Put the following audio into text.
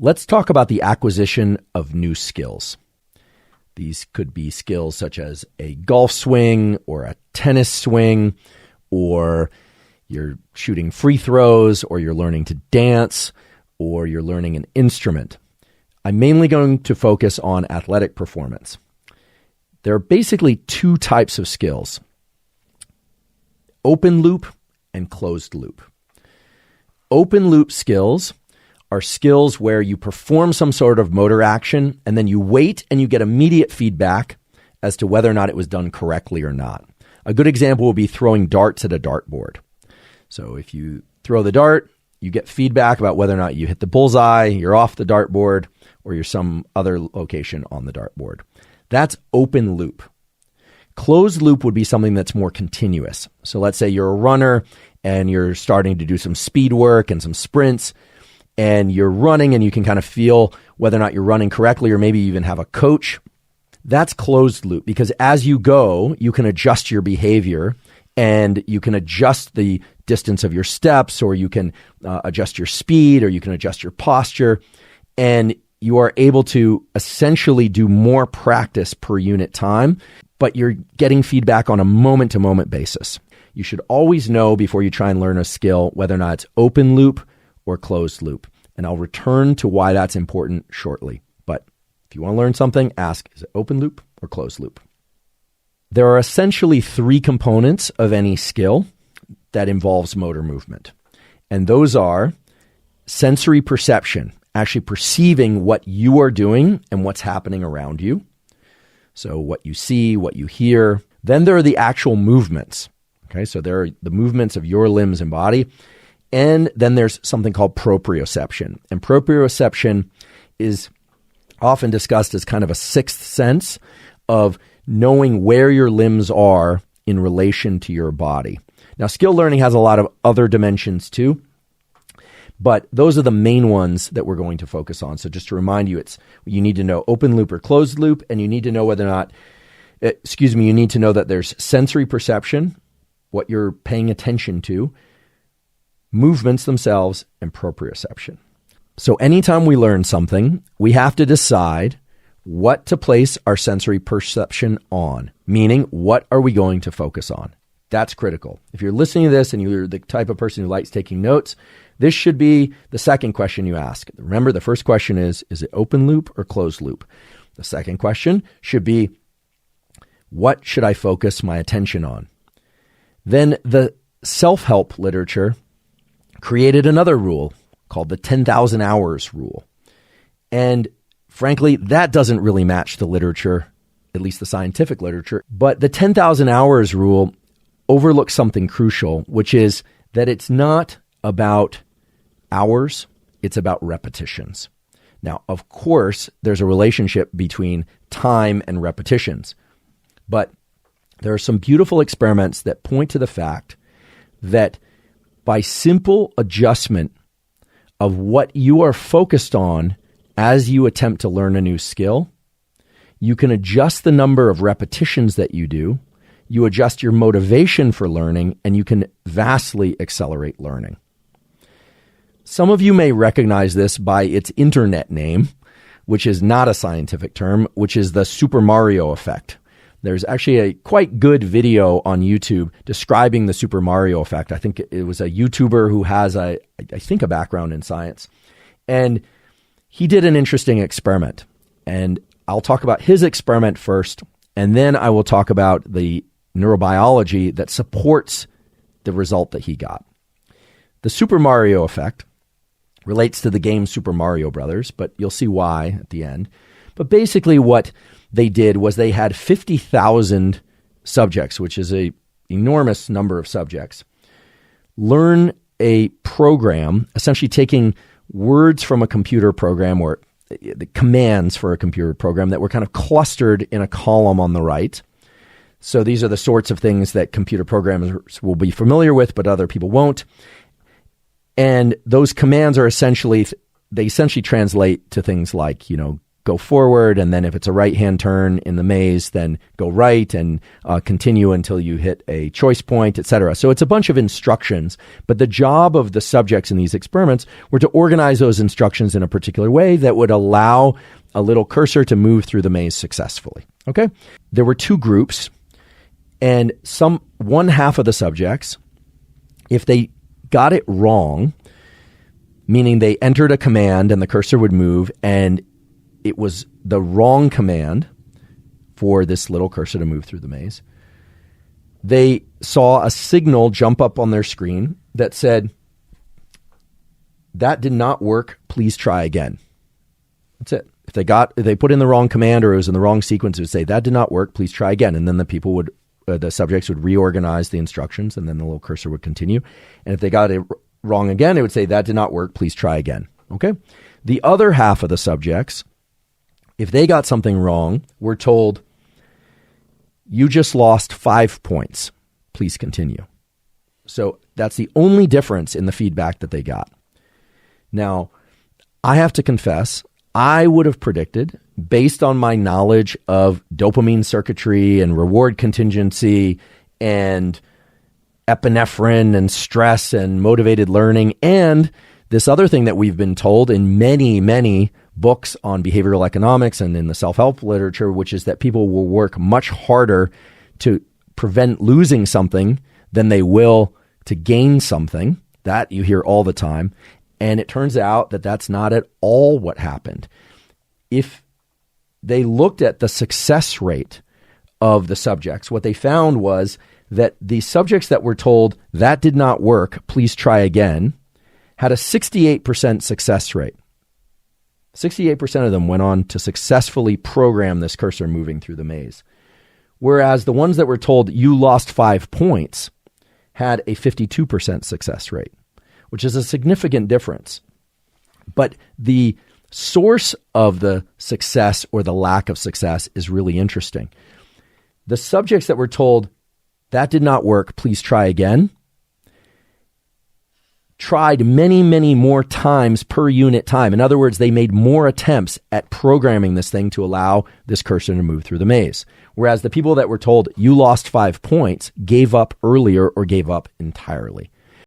Let's talk about the acquisition of new skills. These could be skills such as a golf swing or a tennis swing, or you're shooting free throws, or you're learning to dance, or you're learning an instrument. I'm mainly going to focus on athletic performance. There are basically two types of skills: open loop and closed loop. Open loop skills are skills where you perform some sort of motor action and then you wait and you get immediate feedback as to whether or not it was done correctly or not. A good example would be throwing darts at a dartboard. So if you throw the dart, you get feedback about whether or not you hit the bullseye, you're off the dartboard, or you're some other location on the dartboard. That's open loop. Closed loop would be something that's more continuous. So let's say you're a runner and you're starting to do some speed work and some sprints, and you're running and you can kind of feel whether or not you're running correctly, or maybe you even have a coach. That's closed loop, because as you go, you can adjust your behavior and you can adjust the distance of your steps, or you can adjust your speed, or you can adjust your posture, and you are able to essentially do more practice per unit time, but you're getting feedback on a moment-to-moment basis. You should always know before you try and learn a skill whether or not it's open loop or closed loop. And I'll return to why that's important shortly. But if you want to learn something, ask, is it open loop or closed loop? There are essentially three components of any skill that involves motor movement. And those are sensory perception, actually perceiving what you are doing and what's happening around you. So what you see, what you hear. Then there are the actual movements. Okay, so there are the movements of your limbs and body. And then there's something called proprioception. And proprioception is often discussed as kind of a sixth sense of knowing where your limbs are in relation to your body. Now, skill learning has a lot of other dimensions too, but those are the main ones that we're going to focus on. So just to remind you, you need to know open loop or closed loop, and you need to know whether or not, you need to know that there's sensory perception, what you're paying attention to, movements themselves, and proprioception. So anytime we learn something, we have to decide what to place our sensory perception on, meaning what are we going to focus on? That's critical. If you're listening to this and you're the type of person who likes taking notes, this should be the second question you ask. Remember, the first question is it open loop or closed loop? The second question should be, what should I focus my attention on? Then the self-help literature created another rule called the 10,000 hours rule. And frankly, that doesn't really match the literature, at least the scientific literature. But the 10,000 hours rule overlooks something crucial, which is that it's not about hours, it's about repetitions. Now, of course, there's a relationship between time and repetitions, but there are some beautiful experiments that point to the fact that by simple adjustment of what you are focused on as you attempt to learn a new skill, you can adjust the number of repetitions that you do, you adjust your motivation for learning, and you can vastly accelerate learning. Some of you may recognize this by its internet name, which is not a scientific term, which is the Super Mario effect. There's actually a quite good video on YouTube describing the Super Mario effect. I think it was a YouTuber who has, a background in science. And he did an interesting experiment. And I'll talk about his experiment first, and then I will talk about the neurobiology that supports the result that he got. The Super Mario effect relates to the game Super Mario Brothers, but you'll see why at the end. But basically what they did was they had 50,000 subjects, which is an enormous number of subjects, learn a program, essentially taking words from a computer program or the commands for a computer program that were kind of clustered in a column on the right. So these are the sorts of things that computer programmers will be familiar with, but other people won't. And those commands are essentially translate to things like, go forward. And then if it's a right-hand turn in the maze, then go right and continue until you hit a choice point, etc. So it's a bunch of instructions. But the job of the subjects in these experiments were to organize those instructions in a particular way that would allow a little cursor to move through the maze successfully. Okay? There were two groups, and one half of the subjects, if they got it wrong, meaning they entered a command and the cursor would move and it was the wrong command for this little cursor to move through the maze, they saw a signal jump up on their screen that said, "That did not work, please try again." That's it. If they put in the wrong command or it was in the wrong sequence, it would say, "That did not work, please try again." And then the subjects would reorganize the instructions, and then the little cursor would continue. And if they got it wrong again, it would say, "That did not work, please try again." Okay? The other half of the subjects, if they got something wrong, were told, "You just lost 5 points. Please continue." So that's the only difference in the feedback that they got. Now, I have to confess, I would have predicted, based on my knowledge of dopamine circuitry and reward contingency and epinephrine and stress and motivated learning, and this other thing that we've been told in many, many books on behavioral economics and in the self-help literature, which is that people will work much harder to prevent losing something than they will to gain something. That you hear all the time. And it turns out that that's not at all what happened. If they looked at the success rate of the subjects, what they found was that the subjects that were told, "That did not work, please try again," had a 68% success rate. 68% of them went on to successfully program this cursor moving through the maze. Whereas the ones that were told, "You lost 5 points," had a 52% success rate, which is a significant difference. But the source of the success or the lack of success is really interesting. The subjects that were told, "That did not work, please try again," tried many, many more times per unit time. In other words, they made more attempts at programming this thing to allow this cursor to move through the maze. Whereas the people that were told, "You lost 5 points," gave up earlier or gave up entirely.